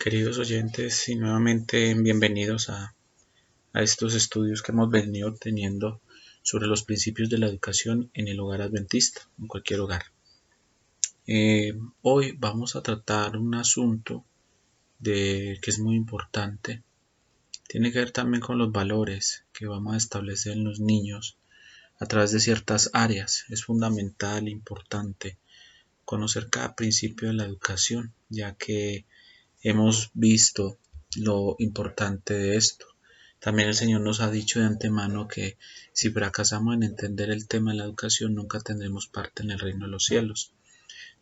Queridos oyentes, y nuevamente bienvenidos a estos estudios que hemos venido teniendo sobre los principios de la educación en el hogar adventista, en cualquier hogar. Hoy vamos a tratar un asunto que es muy importante. Tiene que ver también con los valores que vamos a establecer en los niños a través de ciertas áreas. Es fundamental, importante, conocer cada principio de la educación, ya que hemos visto lo importante de esto. También el Señor nos ha dicho de antemano que si fracasamos en entender el tema de la educación, nunca tendremos parte en el reino de los cielos.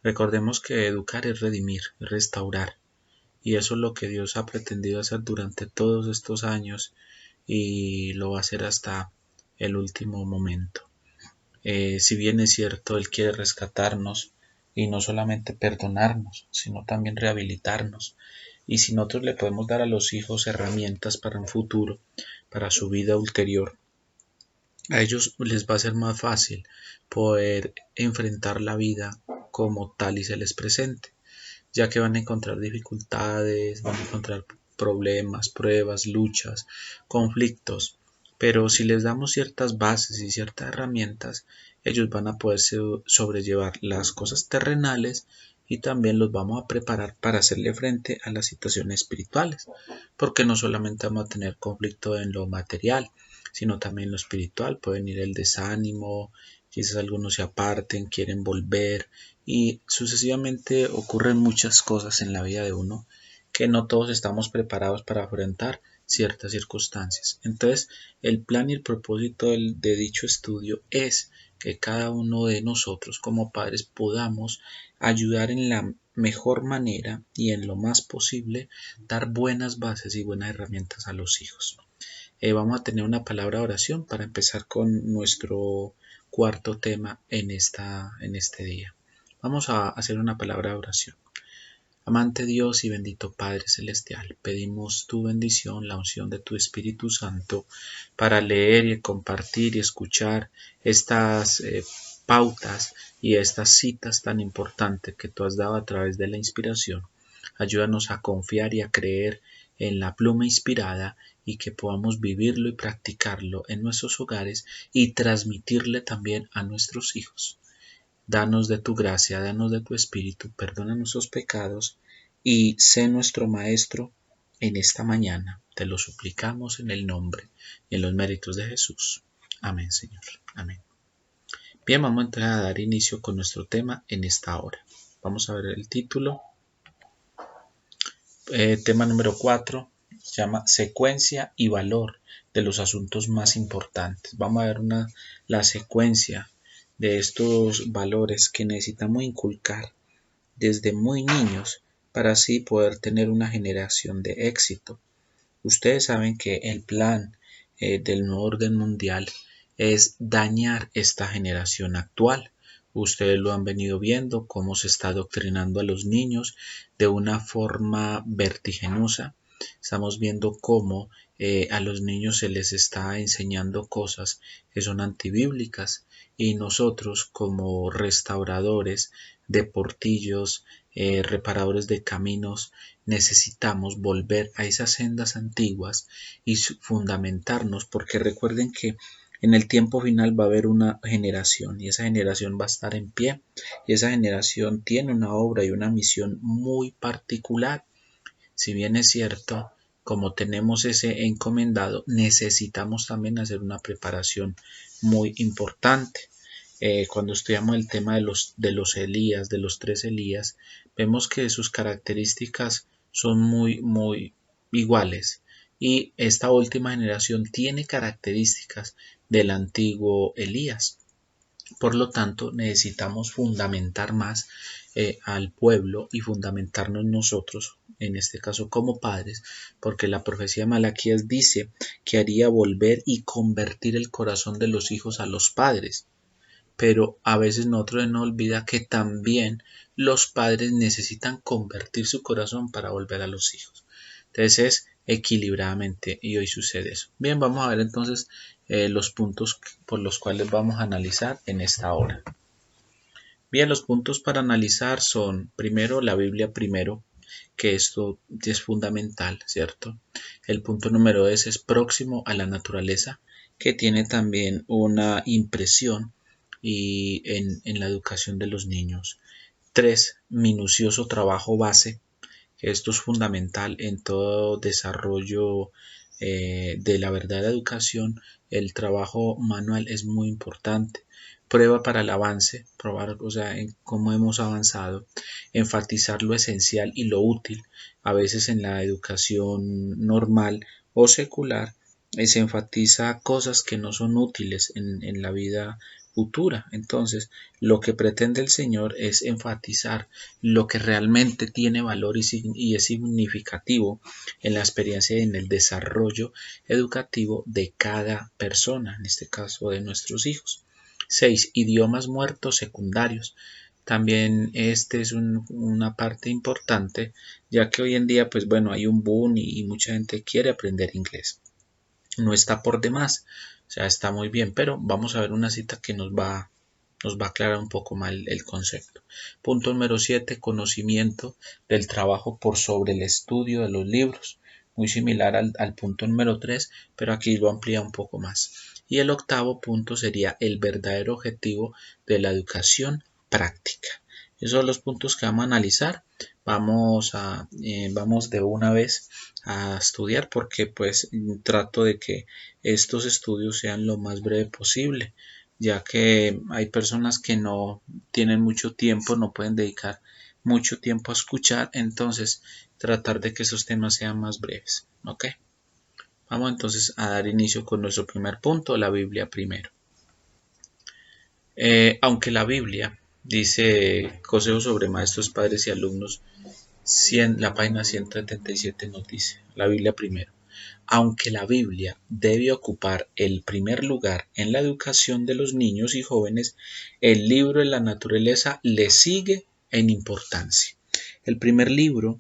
Recordemos que educar es redimir, es restaurar, y eso es lo que Dios ha pretendido hacer durante todos estos años y lo va a hacer hasta el último momento. Si bien es cierto, Él quiere rescatarnos y no solamente perdonarnos, sino también rehabilitarnos. Y si nosotros le podemos dar a los hijos herramientas para un futuro, para su vida ulterior, a ellos les va a ser más fácil poder enfrentar la vida como tal y se les presente, ya que van a encontrar dificultades, van a encontrar problemas, pruebas, luchas, conflictos, pero si les damos ciertas bases y ciertas herramientas, ellos van a poder sobrellevar las cosas terrenales y también los vamos a preparar para hacerle frente a las situaciones espirituales, porque no solamente vamos a tener conflicto en lo material, sino también en lo espiritual. Pueden ir el desánimo, quizás algunos se aparten, quieren volver, y sucesivamente ocurren muchas cosas en la vida de uno que no todos estamos preparados para afrontar ciertas circunstancias. Entonces, el plan y el propósito de dicho estudio es que cada uno de nosotros como padres podamos ayudar en la mejor manera y en lo más posible dar buenas bases y buenas herramientas a los hijos. Vamos a tener una palabra de oración para empezar con nuestro cuarto tema en este día. Vamos a hacer una palabra de oración. Amante Dios y bendito Padre Celestial, pedimos tu bendición, la unción de tu Espíritu Santo para leer y compartir y escuchar estas pautas y estas citas tan importantes que tú has dado a través de la inspiración. Ayúdanos a confiar y a creer en la pluma inspirada y que podamos vivirlo y practicarlo en nuestros hogares y transmitirle también a nuestros hijos. Danos de tu gracia, danos de tu espíritu, perdona nuestros pecados y sé nuestro Maestro en esta mañana. Te lo suplicamos en el nombre y en los méritos de Jesús. Amén, Señor. Amén. Bien, vamos a entrar a dar inicio con nuestro tema en esta hora. Vamos a ver el título. Tema número 4 se llama Secuencia y valor de los asuntos más importantes. Vamos a ver la secuencia de estos valores que necesitamos inculcar desde muy niños para así poder tener una generación de éxito. Ustedes saben que el plan del nuevo orden mundial es dañar esta generación actual. Ustedes lo han venido viendo, cómo se está adoctrinando a los niños de una forma vertiginosa. Estamos viendo cómo a los niños se les está enseñando cosas que son antibíblicas y nosotros como restauradores de portillos, reparadores de caminos, necesitamos volver a esas sendas antiguas y fundamentarnos, porque recuerden que en el tiempo final va a haber una generación y esa generación va a estar en pie y esa generación tiene una obra y una misión muy particular. Si bien es cierto, como tenemos ese encomendado, necesitamos también hacer una preparación muy importante. Cuando estudiamos el tema de los Elías, de los 3 Elías, vemos que sus características son muy iguales y esta última generación tiene características del antiguo Elías. Por lo tanto, necesitamos fundamentar más al pueblo y fundamentarnos nosotros, en este caso como padres, porque la profecía de Malaquías dice que haría volver y convertir el corazón de los hijos a los padres. Pero a veces nosotros nos olvida que también los padres necesitan convertir su corazón para volver a los hijos. Entonces es equilibradamente y hoy sucede eso. Bien, vamos a ver entonces los puntos por los cuales vamos a analizar en esta hora. Bien, los puntos para analizar son primero la Biblia primero. que esto es fundamental, ¿cierto? El punto número 2 es próximo a la naturaleza, que tiene también una impresión en la educación de los niños. 3. Minucioso trabajo base, que esto es fundamental en todo desarrollo de la verdadera educación. El trabajo manual es muy importante. Prueba para el avance, probar, o sea, en cómo hemos avanzado, enfatizar lo esencial y lo útil. A veces en la educación normal o secular se enfatiza cosas que no son útiles en la vida futura. Entonces, lo que pretende el Señor es enfatizar lo que realmente tiene valor y es significativo en la experiencia y en el desarrollo educativo de cada persona, en este caso de nuestros hijos. 6. Idiomas muertos secundarios. También este es una parte importante, ya que hoy en día, pues bueno, hay un boom y mucha gente quiere aprender inglés. No está por demás, o sea, está muy bien, pero vamos a ver una cita que nos va a aclarar un poco más el concepto. Punto número 7, conocimiento del trabajo por sobre el estudio de los libros. Muy similar al punto número 3, pero aquí lo amplía un poco más. Y el octavo punto sería el verdadero objetivo de la educación práctica. Esos son los puntos que vamos a analizar. Vamos de una vez a estudiar, porque pues trato de que estos estudios sean lo más breve posible, ya que hay personas que no tienen mucho tiempo, no pueden dedicar mucho tiempo a escuchar, entonces tratar de que esos temas sean más breves. ¿Ok? Vamos entonces a dar inicio con nuestro primer punto, la Biblia primero. Aunque la Biblia dice consejos sobre maestros, padres y alumnos, la página 177 nos dice, la Biblia primero. Aunque la Biblia debe ocupar el primer lugar en la educación de los niños y jóvenes, el libro de la naturaleza le sigue en importancia. El primer libro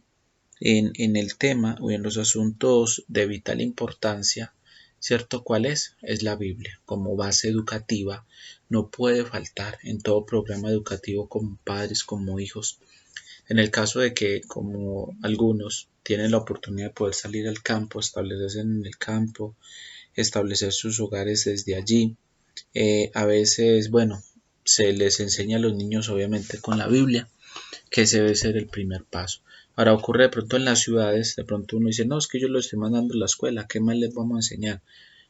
en el tema o en los asuntos de vital importancia, ¿cierto? ¿Cuál es? Es la Biblia. Como base educativa no puede faltar en todo programa educativo, como padres, como hijos. En el caso de que, como algunos tienen la oportunidad de poder salir al campo, establecerse en el campo, establecer sus hogares desde allí, a veces, bueno, se les enseña a los niños obviamente con la Biblia, que ese debe ser el primer paso. Ahora ocurre de pronto en las ciudades, de pronto uno dice, no, es que yo lo estoy mandando a la escuela, ¿qué más les vamos a enseñar?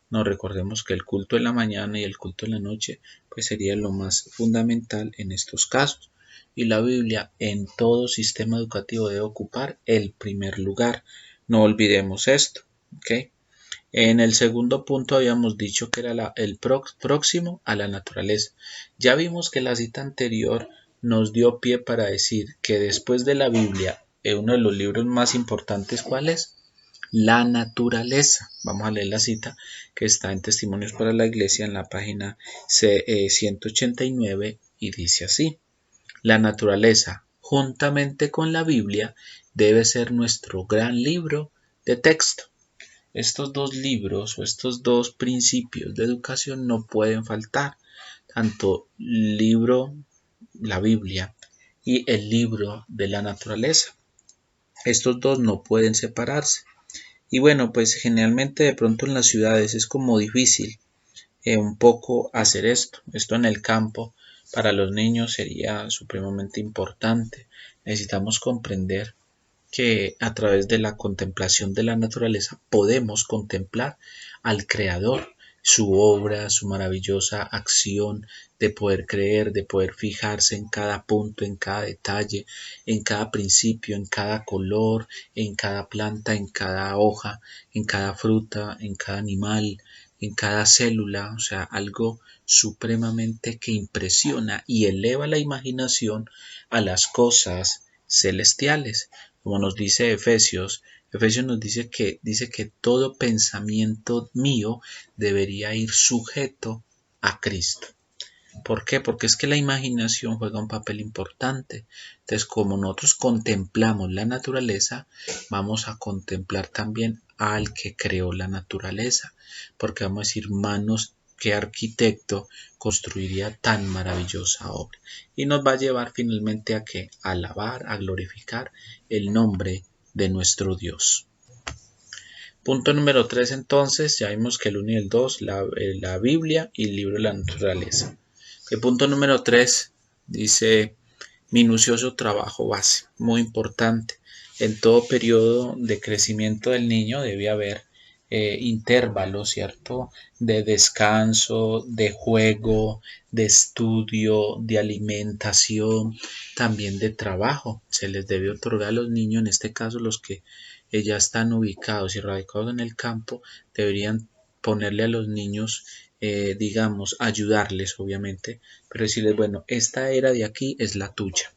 No, recordemos que el culto en la mañana y el culto en la noche, pues sería lo más fundamental en estos casos. Y la Biblia en todo sistema educativo debe ocupar el primer lugar. No olvidemos esto, ¿ok? En el segundo punto habíamos dicho que era el próximo a la naturaleza. Ya vimos que la cita anterior nos dio pie para decir que después de la Biblia, uno de los libros más importantes, ¿cuál es? La naturaleza. Vamos a leer la cita que está en Testimonios para la Iglesia en la página 189 y dice así. La naturaleza, juntamente con la Biblia, debe ser nuestro gran libro de texto. Estos dos libros o estos dos principios de educación no pueden faltar, tanto el libro, la Biblia, y el libro de la naturaleza. Estos dos no pueden separarse. Y bueno, pues generalmente de pronto en las ciudades es como difícil un poco hacer esto. Esto en el campo para los niños sería supremamente importante. Necesitamos comprender que a través de la contemplación de la naturaleza podemos contemplar al Creador, su obra, su maravillosa acción de poder creer, de poder fijarse en cada punto, en cada detalle, en cada principio, en cada color, en cada planta, en cada hoja, en cada fruta, en cada animal, en cada célula, o sea, algo supremamente que impresiona y eleva la imaginación a las cosas celestiales. Como nos dice Efesios nos dice que todo pensamiento mío debería ir sujeto a Cristo. ¿Por qué? Porque es que la imaginación juega un papel importante. Entonces, como nosotros contemplamos la naturaleza, vamos a contemplar también al que creó la naturaleza, porque vamos a decir manos ¿qué arquitecto construiría tan maravillosa obra? Y nos va a llevar finalmente a que alabar, a glorificar el nombre de nuestro Dios. Punto número 3 entonces, ya vimos que el 1 y el 2, la Biblia y el libro de la naturaleza. El punto número 3 dice minucioso trabajo base, muy importante. En todo periodo de crecimiento del niño debe haber intervalos, ¿cierto? De descanso, de juego, de estudio, de alimentación, también de trabajo. Se les debe otorgar a los niños, en este caso los que ya están ubicados y radicados en el campo, deberían ponerle a los niños, digamos, ayudarles, obviamente, pero decirles, bueno, esta era de aquí es la tuya,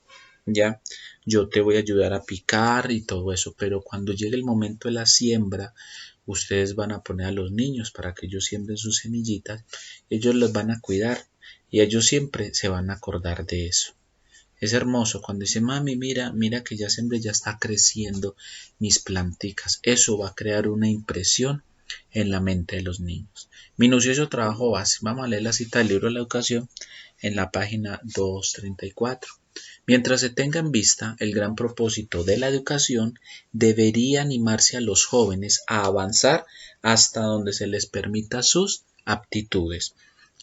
ya, yo te voy a ayudar a picar y todo eso, pero cuando llegue el momento de la siembra, ustedes van a poner a los niños para que ellos siembren sus semillitas, ellos los van a cuidar y ellos siempre se van a acordar de eso. Es hermoso cuando dice, mami, mira, mira que ya sembré, ya está creciendo mis planticas. Eso va a crear una impresión en la mente de los niños. Minucioso trabajo base. Vamos a leer la cita del libro de la educación en la página 234. Mientras se tenga en vista el gran propósito de la educación, debería animarse a los jóvenes a avanzar hasta donde se les permita sus aptitudes.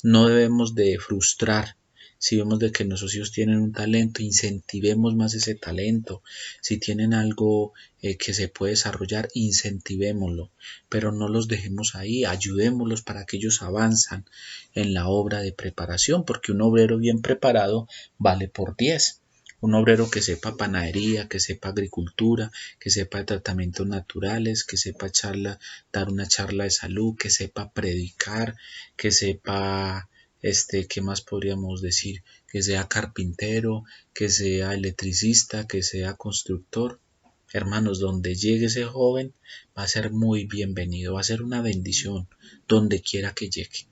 No debemos de frustrar. Si vemos de que nuestros hijos tienen un talento, incentivemos más ese talento. Si tienen algo que se puede desarrollar, incentivémoslo, pero no los dejemos ahí, ayudémoslos para que ellos avanzan en la obra de preparación, porque un obrero bien preparado vale por 10. Un obrero que sepa panadería, que sepa agricultura, que sepa de tratamientos naturales, que sepa dar una charla de salud, que sepa predicar, que sepa ¿qué más podríamos decir? Que sea carpintero, que sea electricista, que sea constructor. Hermanos, donde llegue ese joven va a ser muy bienvenido, va a ser una bendición donde quiera que llegue.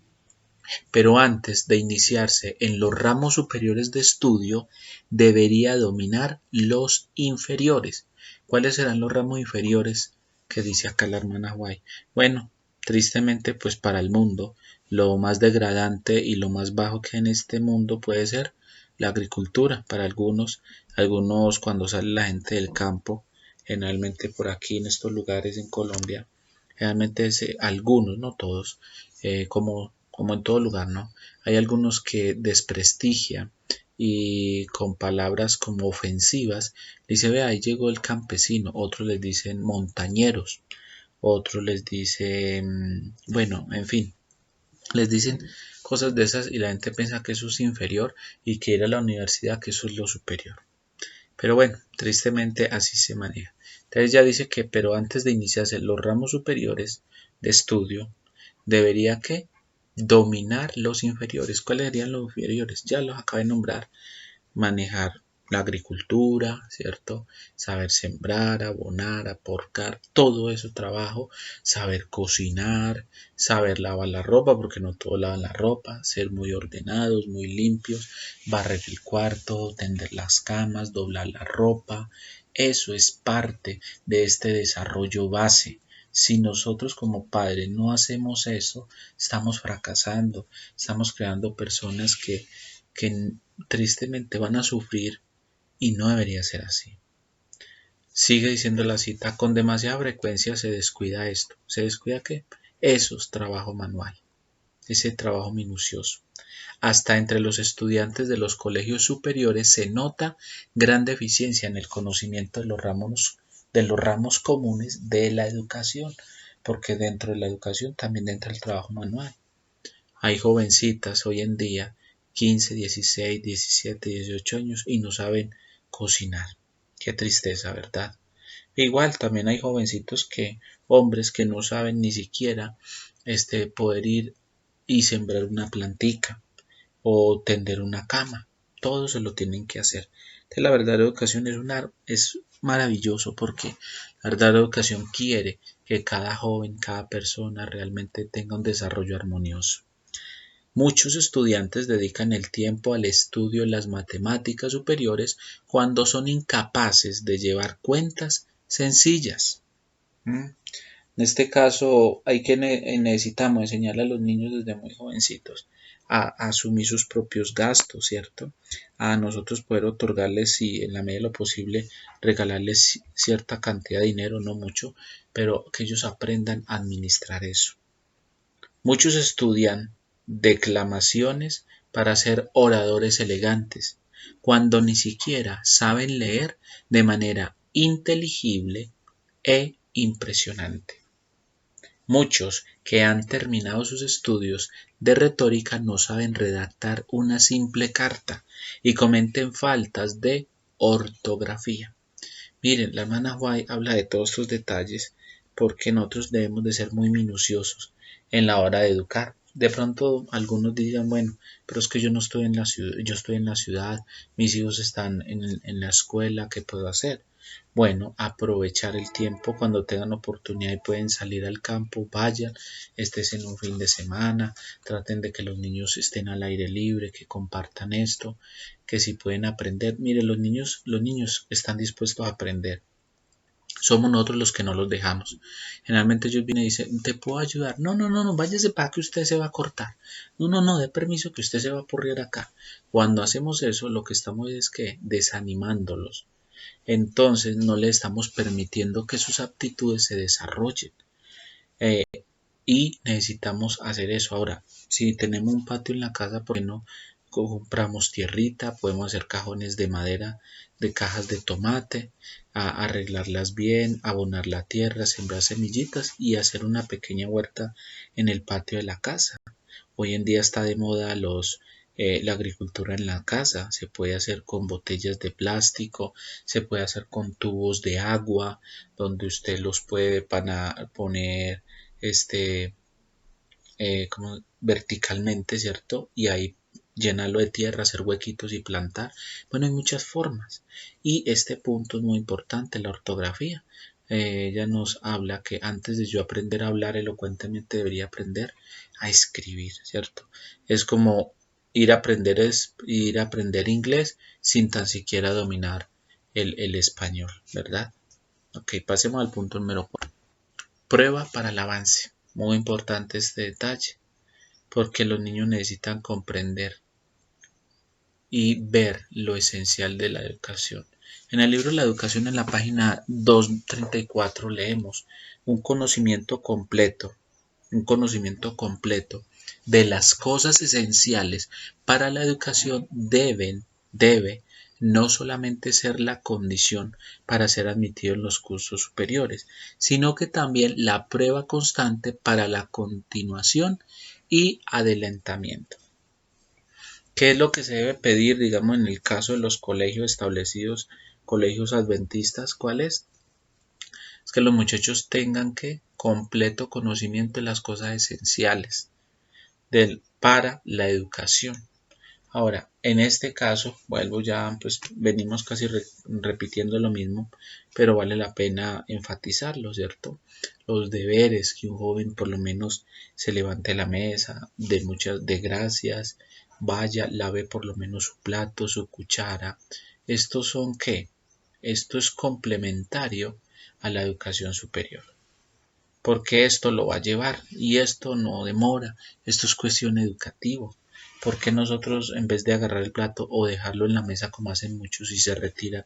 Pero antes de iniciarse en los ramos superiores de estudio, debería dominar los inferiores. ¿Cuáles serán los ramos inferiores que dice acá la hermana White? Bueno, tristemente, pues para el mundo, lo más degradante y lo más bajo que hay en este mundo puede ser la agricultura. Para algunos cuando sale la gente del campo, generalmente por aquí en estos lugares en Colombia, generalmente algunos, no todos, como en todo lugar, ¿no? Hay algunos que desprestigian y con palabras como ofensivas, dice, ve, ahí llegó el campesino, otros les dicen montañeros, otros les dicen, bueno, en fin, les dicen cosas de esas y la gente piensa que eso es inferior y que ir a la universidad que eso es lo superior. Pero bueno, tristemente así se maneja. Entonces ya dice que, pero antes de iniciarse los ramos superiores de estudio, debería que dominar los inferiores. ¿Cuáles serían los inferiores? Ya los acabo de nombrar. Manejar la agricultura, ¿cierto? Saber sembrar, abonar, aportar, todo eso trabajo, saber cocinar, saber lavar la ropa, porque no todos lavan la ropa, ser muy ordenados, muy limpios, barrer el cuarto, tender las camas, doblar la ropa, eso es parte de este desarrollo base. Si nosotros como padres no hacemos eso, estamos fracasando, estamos creando personas que tristemente van a sufrir y no debería ser así. Sigue diciendo la cita, con demasiada frecuencia se descuida esto. ¿Se descuida qué? Eso es trabajo manual, ese trabajo minucioso. Hasta entre los estudiantes de los colegios superiores se nota gran deficiencia en el conocimiento de los ramos comunes de la educación, porque dentro de la educación también entra el trabajo manual. Hay jovencitas hoy en día 15, 16, 17, 18 años y no saben cocinar. Qué tristeza, ¿verdad? Igual también hay jovencitos hombres que no saben ni siquiera poder ir y sembrar una plantica o tender una cama. Todo se lo tienen que hacer. Entonces, la verdadera educación es maravilloso porque la verdadera educación quiere que cada joven, cada persona realmente tenga un desarrollo armonioso. Muchos estudiantes dedican el tiempo al estudio de las matemáticas superiores cuando son incapaces de llevar cuentas sencillas. En este caso hay que necesitamos enseñarle a los niños desde muy jovencitos a asumir sus propios gastos, ¿cierto? A nosotros poder otorgarles, si en la medida de lo posible, regalarles cierta cantidad de dinero, no mucho, pero que ellos aprendan a administrar eso. Muchos estudian declamaciones para ser oradores elegantes, cuando ni siquiera saben leer de manera inteligible e impresionante. Muchos que han terminado sus estudios de retórica no saben redactar una simple carta y cometen faltas de ortografía. Miren, la hermana White habla de todos estos detalles porque nosotros debemos de ser muy minuciosos en la hora de educar. De pronto algunos digan, bueno, pero es que yo no estoy en la ciudad, yo estoy en la ciudad, mis hijos están en la escuela, ¿qué puedo hacer? Bueno, aprovechar el tiempo cuando tengan oportunidad y pueden salir al campo, vayan, estés en un fin de semana, traten de que los niños estén al aire libre, que compartan esto, que si pueden aprender, mire, los niños están dispuestos a aprender. Somos nosotros los que no los dejamos. Generalmente ellos vienen y dicen, ¿te puedo ayudar? No, no, no, no, váyase para que usted se va a cortar. No, no, no, dé permiso que usted se va a porrear acá. Cuando hacemos eso, lo que estamos es que desanimándolos. Entonces no le estamos permitiendo que sus aptitudes se desarrollen. Eh, y necesitamos hacer eso. Ahora, si tenemos un patio en la casa, ¿por qué no compramos tierrita? Podemos hacer cajones de madera de cajas de tomate, arreglarlas bien, abonar la tierra, sembrar semillitas y hacer una pequeña huerta en el patio de la casa. Hoy en día está de moda la agricultura en la casa. Se puede hacer con botellas de plástico, se puede hacer con tubos de agua, donde usted los puede poner como verticalmente, ¿cierto? Y ahí llenarlo de tierra, hacer huequitos y plantar. Bueno, hay muchas formas. Y este punto es muy importante, la ortografía. Ella nos habla que antes de yo aprender a hablar elocuentemente debería aprender a escribir, ¿cierto? Es como ir a aprender inglés sin tan siquiera dominar el español, ¿verdad? Ok, pasemos al punto número 4. Prueba para el avance. Muy importante este detalle, porque los niños necesitan comprender y ver lo esencial de la educación. En el libro La educación, en la página 234, leemos un conocimiento completo de las cosas esenciales para la educación debe no solamente ser la condición para ser admitido en los cursos superiores, sino que también la prueba constante para la continuación y adelantamiento. ¿Qué es lo que se debe pedir, digamos, en el caso de los colegios establecidos, colegios adventistas? ¿Cuál es? Es que los muchachos tengan que completo conocimiento de las cosas esenciales para la educación. Ahora, en este caso, vuelvo ya, pues venimos casi repitiendo lo mismo, pero vale la pena enfatizarlo, ¿cierto? Los deberes que un joven por lo menos se levante la mesa, de gracias, vaya, lave por lo menos su plato, su cuchara. ¿Estos son qué? Esto es complementario a la educación superior, porque esto lo va a llevar y esto no demora, esto es cuestión educativa. ¿Por qué nosotros en vez de agarrar el plato o dejarlo en la mesa como hacen muchos y se retiran,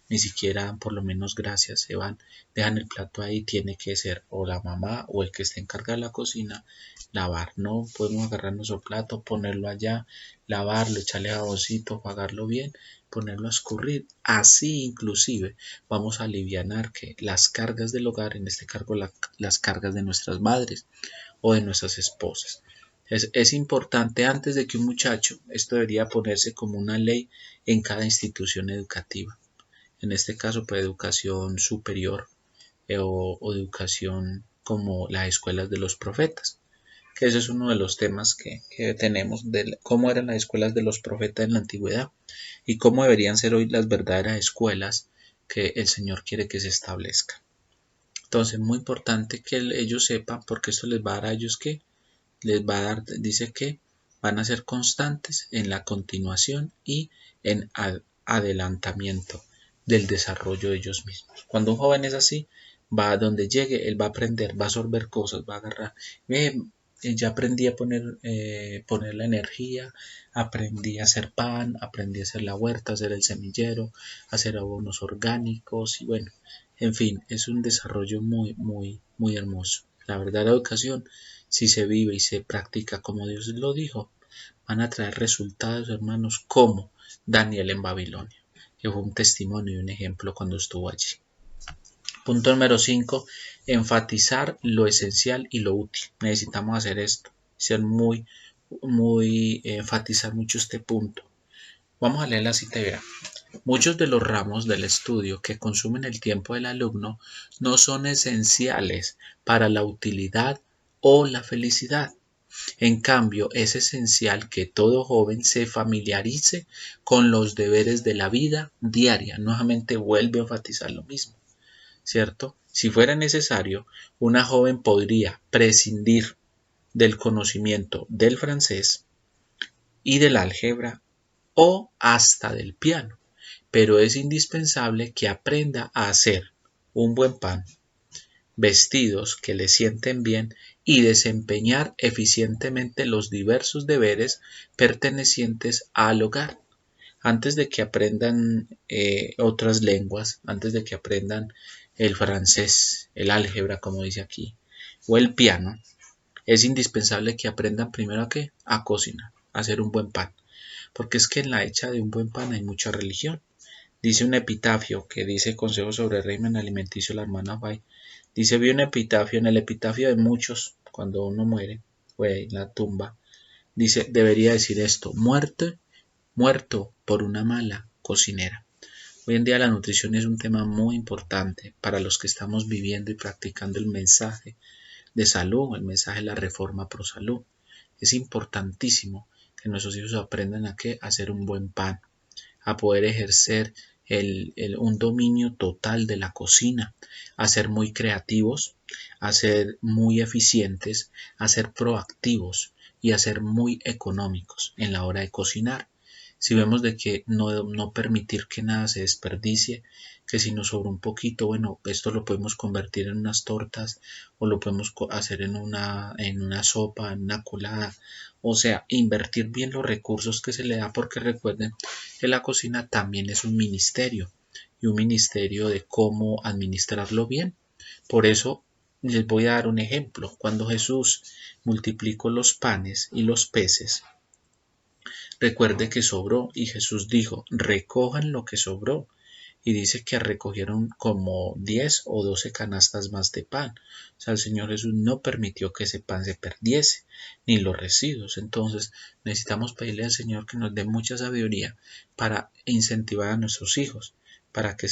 ni siquiera dan por lo menos gracias, se van, dejan el plato ahí? Tiene que ser o la mamá o el que esté encargado de la cocina lavar, no podemos agarrar nuestro plato, ponerlo allá, lavarlo, echarle jaboncito, pagarlo bien, ponerlo a escurrir. Así inclusive vamos a alivianar que las cargas del hogar, en este cargo las cargas de nuestras madres o de nuestras esposas. Es importante antes de que un muchacho, esto debería ponerse como una ley en cada institución educativa. En este caso, pues educación superior o educación como las escuelas de los profetas, que ese es uno de los temas que tenemos de cómo eran las escuelas de los profetas en la antigüedad y cómo deberían ser hoy las verdaderas escuelas que el Señor quiere que se establezcan. Entonces, muy importante que ellos sepan, porque esto les va a dar a ellos que les va a dar, dice que van a ser constantes en la continuación y en adelantamiento del desarrollo de ellos mismos. Cuando un joven es así, va a donde llegue, él va a aprender, va a absorber cosas, va a agarrar. Ya aprendí a poner la energía, aprendí a hacer pan, aprendí a hacer la huerta, a hacer el semillero, a hacer abonos orgánicos y bueno, en fin, es un desarrollo muy, muy, muy hermoso. La verdad, la educación, si se vive y se practica como Dios lo dijo, van a traer resultados, hermanos, como Daniel en Babilonia, que fue un testimonio y un ejemplo cuando estuvo allí. Punto número 5. Enfatizar lo esencial y lo útil. Necesitamos hacer esto, ser enfatizar mucho este punto. Vamos a leer la cita y verá. Muchos de los ramos del estudio que consumen el tiempo del alumno no son esenciales para la utilidad o la felicidad. En cambio, es esencial que todo joven se familiarice con los deberes de la vida diaria. Nuevamente vuelve a enfatizar lo mismo, ¿cierto? Si fuera necesario, una joven podría prescindir del conocimiento del francés y del álgebra o hasta del piano, pero es indispensable que aprenda a hacer un buen pan, vestidos que le sienten bien y desempeñar eficientemente los diversos deberes pertenecientes al hogar. Antes de que aprendan otras lenguas, antes de que aprendan el francés, el álgebra, como dice aquí, o el piano, es indispensable que aprendan primero a qué, a cocinar, a hacer un buen pan, porque es que en la hecha de un buen pan hay mucha religión. Dice un epitafio que dice Consejo sobre el régimen alimenticio la hermana White. Dice, vi un epitafio, en el epitafio de muchos, cuando uno muere, o en la tumba, dice, debería decir esto, muerto por una mala cocinera. Hoy en día la nutrición es un tema muy importante para los que estamos viviendo y practicando el mensaje de salud, el mensaje de la reforma pro salud. Es importantísimo que nuestros hijos aprendan a hacer un buen pan, a poder ejercer un dominio total de la cocina, a ser muy creativos, a ser muy eficientes, a ser proactivos y a ser muy económicos en la hora de cocinar. Si vemos de que no permitir que nada se desperdicie, que si nos sobra un poquito, bueno, esto lo podemos convertir en unas tortas o lo podemos hacer en una sopa, en una colada, o sea, invertir bien los recursos que se le da, porque recuerden que la cocina también es un ministerio y un ministerio de cómo administrarlo bien. Por eso les voy a dar un ejemplo. Cuando Jesús multiplicó los panes y los peces, recuerde que sobró y Jesús dijo, recojan lo que sobró. Y dice que recogieron como 10 o 12 canastas más de pan. O sea, el Señor Jesús no permitió que ese pan se perdiese, ni los residuos. Entonces necesitamos pedirle al Señor que nos dé mucha sabiduría para incentivar a nuestros hijos, para que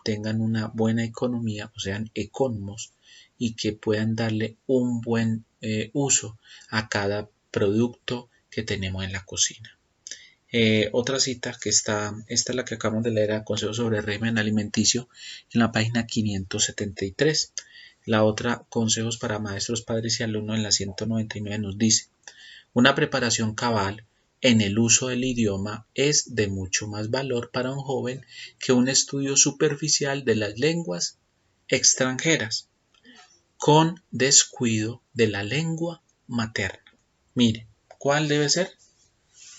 tengan una buena economía, o sean economos, y que puedan darle un buen uso a cada producto que tenemos en la cocina. Otra cita que esta es la que acabamos de leer a Consejo sobre el régimen alimenticio en la página 573. La otra, Consejos para maestros, padres y alumnos en la 199 nos dice, una preparación cabal en el uso del idioma es de mucho más valor para un joven que un estudio superficial de las lenguas extranjeras, con descuido de la lengua materna. Mire, ¿cuál debe ser?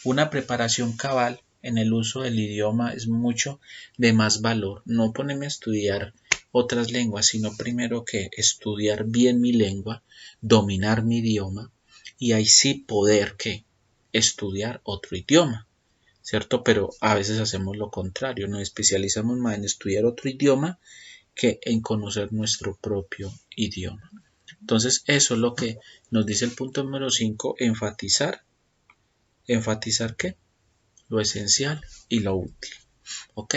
Una preparación cabal en el uso del idioma es mucho de más valor. No ponerme a estudiar otras lenguas, sino primero que estudiar bien mi lengua, dominar mi idioma y ahí sí poder que estudiar otro idioma, ¿cierto? Pero a veces hacemos lo contrario, nos especializamos más en estudiar otro idioma que en conocer nuestro propio idioma. Entonces eso es lo que nos dice el punto número 5, enfatizar. ¿Enfatizar qué? Lo esencial y lo útil. ¿Ok?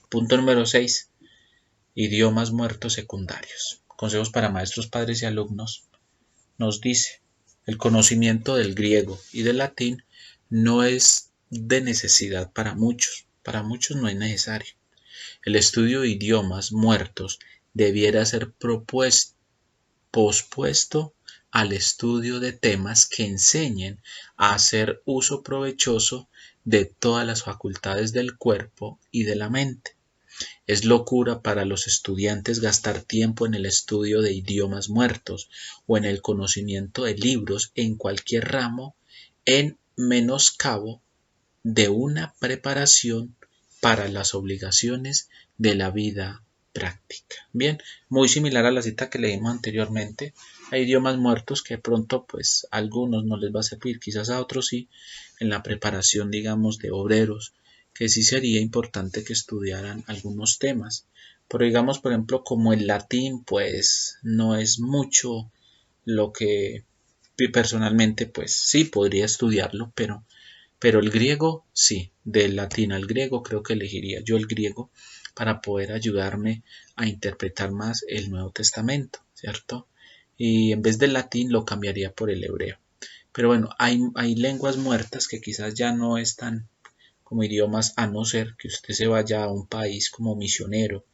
Punto número 6. Idiomas muertos secundarios. Consejos para maestros, padres y alumnos. Nos dice, el conocimiento del griego y del latín no es de necesidad para muchos. Para muchos no es necesario. El estudio de idiomas muertos debiera ser pospuesto al estudio de temas que enseñen a hacer uso provechoso de todas las facultades del cuerpo y de la mente. Es locura para los estudiantes gastar tiempo en el estudio de idiomas muertos o en el conocimiento de libros en cualquier ramo en menoscabo de una preparación para las obligaciones de la vida práctica. Bien, muy similar a la cita que leímos anteriormente. Hay idiomas muertos que de pronto pues a algunos no les va a servir, quizás a otros sí, en la preparación digamos de obreros, que sí sería importante que estudiaran algunos temas. Pero digamos por ejemplo como el latín pues no es mucho lo que personalmente pues sí podría estudiarlo, pero el griego, sí, del latín al griego creo que elegiría yo el griego para poder ayudarme a interpretar más el Nuevo Testamento, ¿cierto? Y en vez del latín lo cambiaría por el hebreo. Pero bueno, hay lenguas muertas que quizás ya no están como idiomas a no ser que usted se vaya a un país como misionero,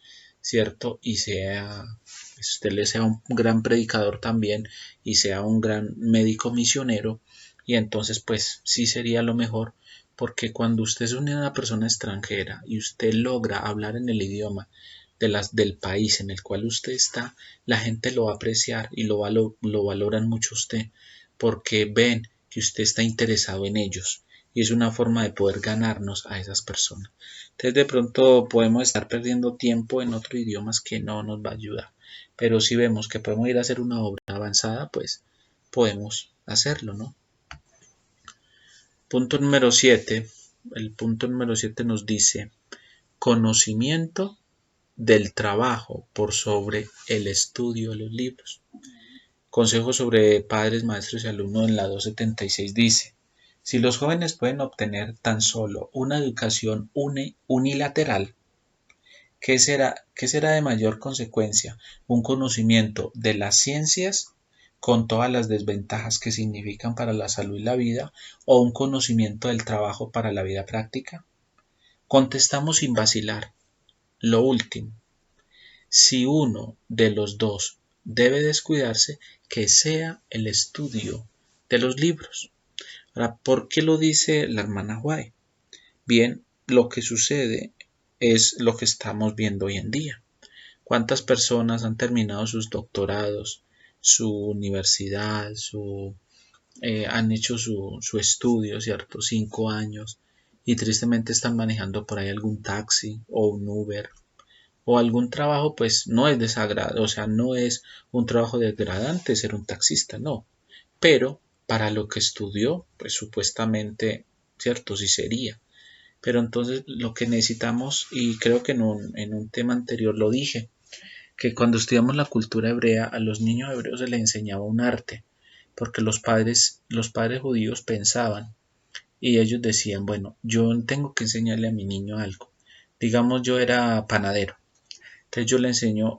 ¿cierto? Y usted le sea un gran predicador también y sea un gran médico misionero y entonces pues sí sería lo mejor porque cuando usted es una persona extranjera y usted logra hablar en el idioma del país en el cual usted está, la gente lo va a apreciar y lo valoran mucho usted porque ven que usted está interesado en ellos y es una forma de poder ganarnos a esas personas. Entonces de pronto podemos estar perdiendo tiempo en otros idiomas que no nos va a ayudar, pero si vemos que podemos ir a hacer una obra avanzada, pues podemos hacerlo, ¿no? Punto número 7. El punto número 7 nos dice conocimiento del trabajo por sobre el estudio de los libros. Consejo sobre padres, maestros y alumnos en la 276 dice, si los jóvenes pueden obtener tan solo una educación unilateral, ¿qué será de mayor consecuencia? Un conocimiento de las ciencias con todas las desventajas que significan para la salud y la vida, o un conocimiento del trabajo para la vida práctica. Contestamos sin vacilar. Lo último, si uno de los dos debe descuidarse, que sea el estudio de los libros. Ahora, ¿por qué lo dice la hermana White? Bien, lo que sucede es lo que estamos viendo hoy en día. ¿Cuántas personas han terminado sus doctorados, su universidad, han hecho su estudio, ¿cierto? 5 años y tristemente están manejando por ahí algún taxi o un Uber o algún trabajo, pues no es desagradable, o sea, no es un trabajo degradante ser un taxista, no. Pero para lo que estudió, pues supuestamente, ¿cierto? Sí sería. Pero entonces lo que necesitamos, y creo que en un tema anterior lo dije, que cuando estudiamos la cultura hebrea, a los niños hebreos se les enseñaba un arte, porque los padres judíos pensaban y ellos decían, bueno, yo tengo que enseñarle a mi niño algo. Digamos, yo era panadero. Entonces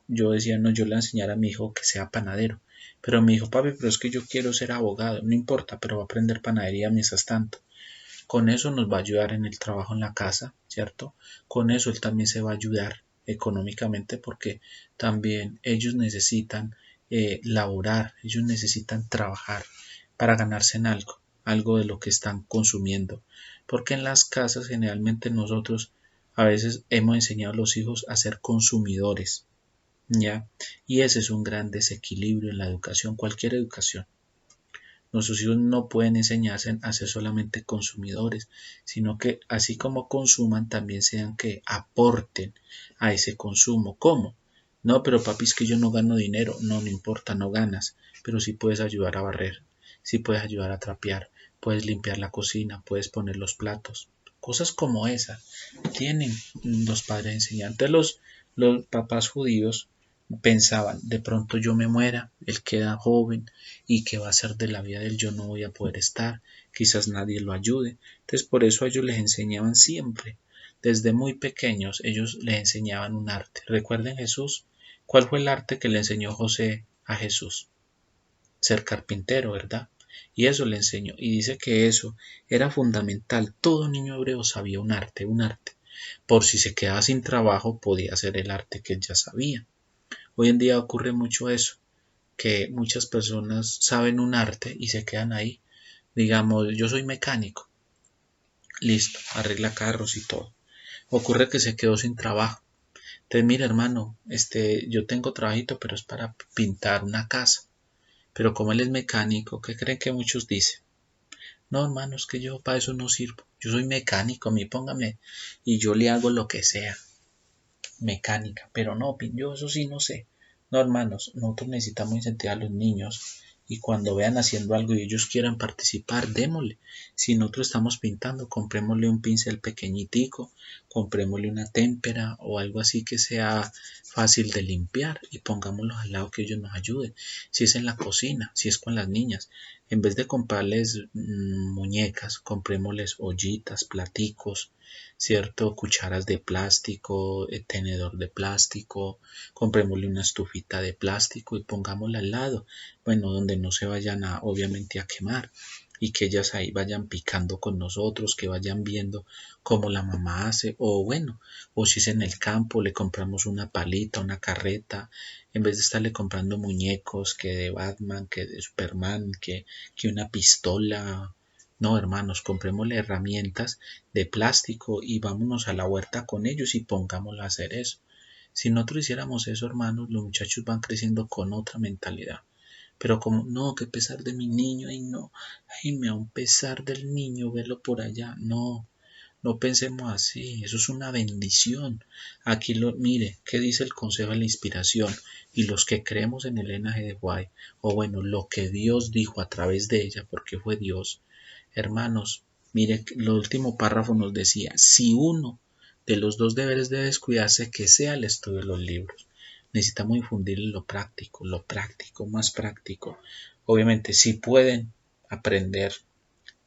yo decía, no, yo le voy a enseñar a mi hijo que sea panadero. Pero me dijo, papi, pero es que yo quiero ser abogado. No importa, pero va a aprender panadería mientras tanto. Con eso nos va a ayudar en el trabajo en la casa, ¿cierto? Con eso él también se va a ayudar económicamente porque también ellos necesitan laborar, ellos necesitan trabajar para ganarse en algo de lo que están consumiendo. Porque en las casas generalmente nosotros a veces hemos enseñado a los hijos a ser consumidores, ¿ya? Y ese es un gran desequilibrio en la educación, cualquier educación. Nuestros hijos no pueden enseñarse a ser solamente consumidores, sino que así como consuman, también sean que aporten a ese consumo. ¿Cómo? No, pero papi, es que yo no gano dinero. No, no importa, no ganas, pero sí puedes ayudar a barrer, sí puedes ayudar a trapear, puedes limpiar la cocina, puedes poner los platos. Cosas como esas tienen los padres enseñantes. Los papás judíos pensaban, de pronto yo me muera, él queda joven y qué va a ser de la vida de él, yo no voy a poder estar, quizás nadie lo ayude. Entonces por eso ellos les enseñaban siempre, desde muy pequeños ellos les enseñaban un arte. Recuerden Jesús, ¿cuál fue el arte que le enseñó José a Jesús? Ser carpintero, ¿verdad? Y eso le enseñó. Y dice que eso era fundamental. Todo niño hebreo sabía un arte, un arte. Por si se quedaba sin trabajo, podía hacer el arte que él ya sabía. Hoy en día ocurre mucho eso, que muchas personas saben un arte y se quedan ahí. Digamos, yo soy mecánico, listo, arregla carros y todo. Ocurre que se quedó sin trabajo. Entonces, mira, hermano, yo tengo trabajito, pero es para pintar una casa. Pero como él es mecánico, ¿qué creen que muchos dicen? No, hermano, es que yo para eso no sirvo. Yo soy mecánico, a mí póngame y yo le hago lo que sea. Mecánica, pero no, yo eso sí no sé. No, hermanos, nosotros necesitamos incentivar a los niños y cuando vean haciendo algo y ellos quieran participar, démosle. Si nosotros estamos pintando, comprémosle un pincel pequeñitico, comprémosle una témpera o algo así que sea fácil de limpiar y pongámoslos al lado que ellos nos ayuden. Si es en la cocina, si es con las niñas, en vez de comprarles muñecas, comprémosles ollitas, platicos, ¿cierto? Cucharas de plástico, tenedor de plástico, comprémosle una estufita de plástico y pongámosla al lado, bueno, donde no se vayan obviamente a quemar y que ellas ahí vayan picando con nosotros, que vayan viendo cómo la mamá hace, o bueno, o si es en el campo, le compramos una palita, una carreta, en vez de estarle comprando muñecos, que de Batman, que de Superman, que una pistola. No, hermanos, comprémosle herramientas de plástico y vámonos a la huerta con ellos y pongámoslo a hacer eso. Si nosotros hiciéramos eso, hermanos, los muchachos van creciendo con otra mentalidad. Pero como, no, que pesar de mi niño, ay no, ay me da un pesar del niño verlo por allá. No, no pensemos así, eso es una bendición. Aquí mire, ¿qué dice el Consejo de la Inspiración? Y los que creemos en Elena G. de White, o bueno, lo que Dios dijo a través de ella, porque fue Dios, hermanos, mire, el último párrafo nos decía, si uno de los dos deberes debe descuidarse, que sea el estudio de los libros. Necesitamos infundir lo práctico, más práctico. Obviamente, si pueden aprender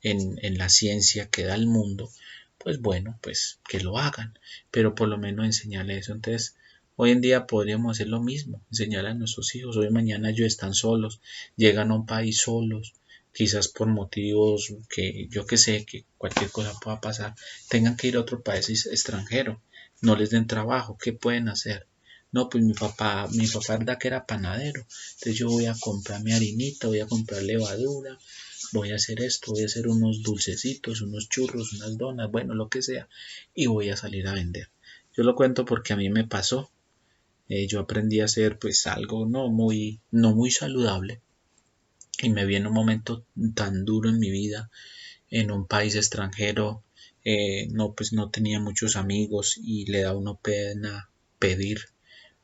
en la ciencia que da el mundo, pues bueno, pues que lo hagan, pero por lo menos enseñarle eso. Entonces, hoy en día podríamos hacer lo mismo, enseñar a nuestros hijos. Hoy mañana ellos están solos, llegan a un país solos, quizás por motivos que yo que sé, que cualquier cosa pueda pasar, tengan que ir a otro país extranjero, no les den trabajo, ¿qué pueden hacer? No, pues mi papá verdad que era panadero, entonces yo voy a comprar mi harinita, voy a comprar levadura, voy a hacer esto, voy a hacer unos dulcecitos, unos churros, unas donas, bueno, lo que sea, y voy a salir a vender. Yo lo cuento porque a mí me pasó. Yo aprendí a hacer pues algo no muy saludable y me vi en un momento tan duro en mi vida, en un país extranjero, no pues no tenía muchos amigos y le da uno pena pedir,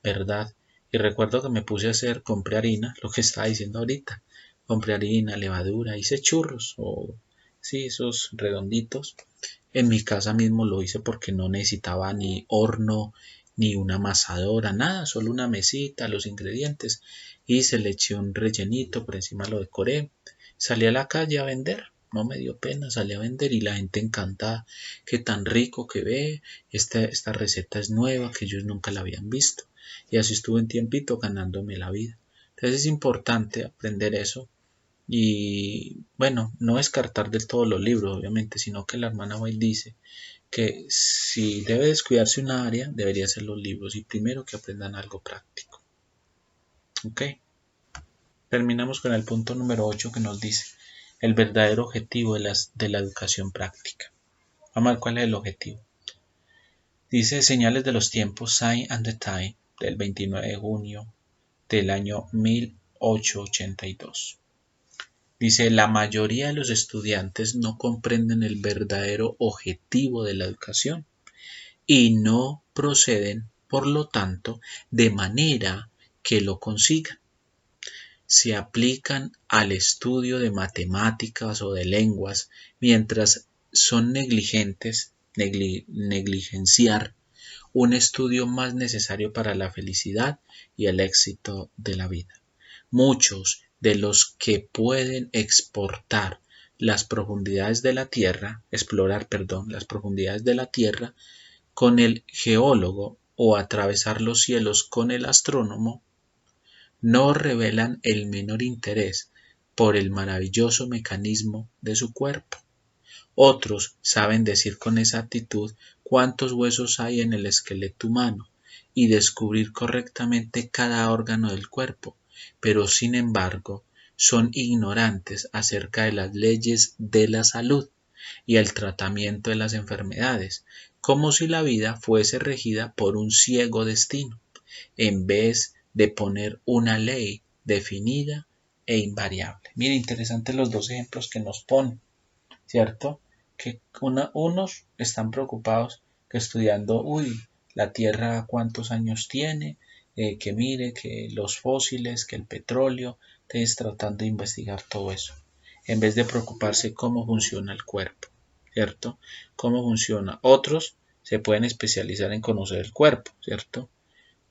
¿verdad? Y recuerdo que me puse a hacer, compré harina, lo que estaba diciendo ahorita, compré harina, levadura, hice churros o sí, esos redonditos. En mi casa mismo lo hice porque no necesitaba ni horno, ni una amasadora, nada, solo una mesita, los ingredientes. Y se le eché un rellenito, por encima lo decoré. Salí a la calle a vender, no me dio pena, salí a vender y la gente encantada, que tan rico que ve, esta receta es nueva, que ellos nunca la habían visto. Y así estuve un tiempito ganándome la vida. Entonces es importante aprender eso y bueno, no descartar del todo los libros, obviamente, sino que la hermana White dice que si debe descuidarse una área, debería ser los libros y primero que aprendan algo práctico. ¿Ok? Terminamos con el punto número 8 que nos dice el verdadero objetivo de la educación práctica. Vamos a ver cuál es el objetivo. Dice señales de los tiempos, Sign and the Time, del 29 de junio del año 1882. Dice, la mayoría de los estudiantes no comprenden el verdadero objetivo de la educación y no proceden, por lo tanto, de manera que lo consigan. Se aplican al estudio de matemáticas o de lenguas mientras son negligenciar un estudio más necesario para la felicidad y el éxito de la vida. Muchos de los que pueden exportar las profundidades de la Tierra, explorar, perdón, las profundidades de la Tierra con el geólogo o atravesar los cielos con el astrónomo, no revelan el menor interés por el maravilloso mecanismo de su cuerpo. Otros saben decir con exactitud cuántos huesos hay en el esqueleto humano y descubrir correctamente cada órgano del cuerpo, pero sin embargo son ignorantes acerca de las leyes de la salud y el tratamiento de las enfermedades, como si la vida fuese regida por un ciego destino, en vez de poner una ley definida e invariable. Mire, interesantes los dos ejemplos que nos ponen, ¿cierto? Que unos están preocupados que estudiando, la Tierra cuántos años tiene, que mire, que los fósiles, que el petróleo, entonces tratando de investigar todo eso, en vez de preocuparse cómo funciona el cuerpo, ¿cierto? Cómo funciona. Otros se pueden especializar en conocer el cuerpo, ¿cierto?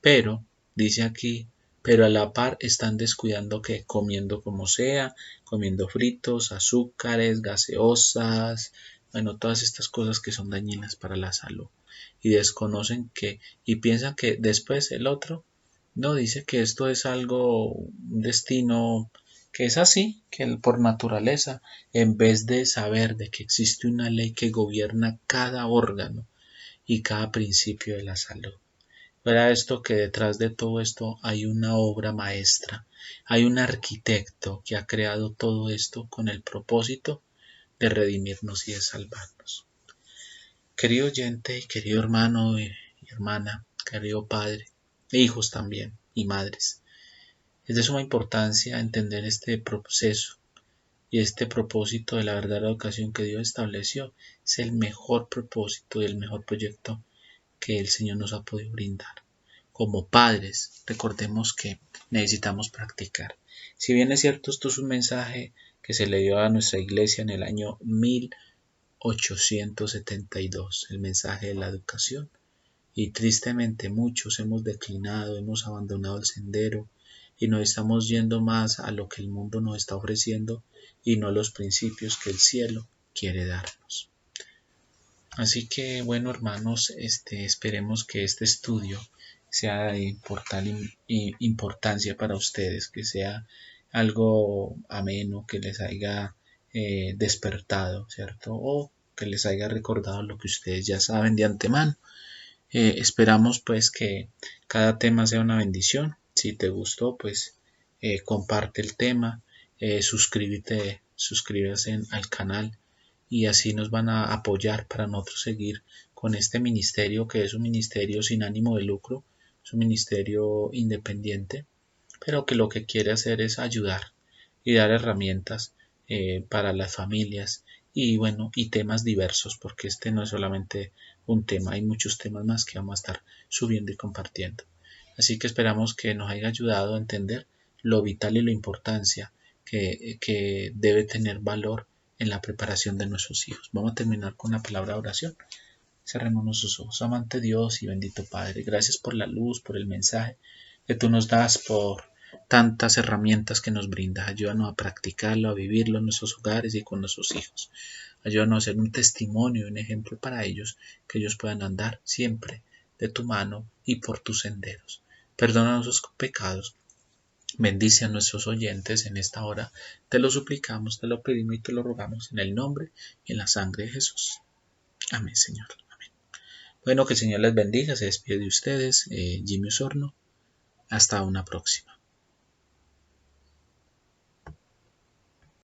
Pero, dice aquí, pero a la par están descuidando que comiendo como sea, comiendo fritos, azúcares, gaseosas, bueno, todas estas cosas que son dañinas para la salud. Y desconocen que, y piensan que después el otro, no, dice que esto es algo, un destino que es así, que por naturaleza, en vez de saber de que existe una ley que gobierna cada órgano y cada principio de la salud. Verá esto que detrás de todo esto hay una obra maestra, hay un arquitecto que ha creado todo esto con el propósito de redimirnos y de salvarnos. Querido oyente, querido hermano y hermana, querido padre, e hijos también, y madres, es de suma importancia entender este proceso y este propósito de la verdadera educación que Dios estableció. Es el mejor propósito y el mejor proyecto que el Señor nos ha podido brindar. Como padres, recordemos que necesitamos practicar. Si bien es cierto, esto es un mensaje que se le dio a nuestra iglesia en el año 1872, el mensaje de la educación, y tristemente muchos hemos declinado, hemos abandonado el sendero y nos estamos yendo más a lo que el mundo nos está ofreciendo y no a los principios que el cielo quiere darnos. Así que bueno, hermanos, esperemos que este estudio sea de importancia para ustedes, que sea algo ameno, que les haya despertado, ¿cierto? O que les haya recordado lo que ustedes ya saben de antemano. Esperamos pues que cada tema sea una bendición. Si te gustó, pues comparte el tema, suscríbete al canal y así nos van a apoyar para nosotros seguir con este ministerio que es un ministerio sin ánimo de lucro, es un ministerio independiente, pero que lo que quiere hacer es ayudar y dar herramientas para las familias y bueno, y temas diversos, porque este no es solamente un tema, hay muchos temas más que vamos a estar subiendo y compartiendo. Así que esperamos que nos haya ayudado a entender lo vital y la importancia que debe tener valor en la preparación de nuestros hijos. Vamos a terminar con una palabra de oración. Cerremos nuestros ojos. Amante Dios y bendito Padre, gracias por la luz, por el mensaje que tú nos das, por tantas herramientas que nos brindas. Ayúdanos a practicarlo, a vivirlo en nuestros hogares y con nuestros hijos. Ayúdanos a ser un testimonio, un ejemplo para ellos, que ellos puedan andar siempre de tu mano y por tus senderos. Perdona nuestros pecados. Bendice a nuestros oyentes en esta hora. Te lo suplicamos, te lo pedimos y te lo rogamos en el nombre y en la sangre de Jesús. Amén, Señor. Amén. Bueno, que el Señor les bendiga. Se despide de ustedes, Jimmy Osorno. Hasta una próxima.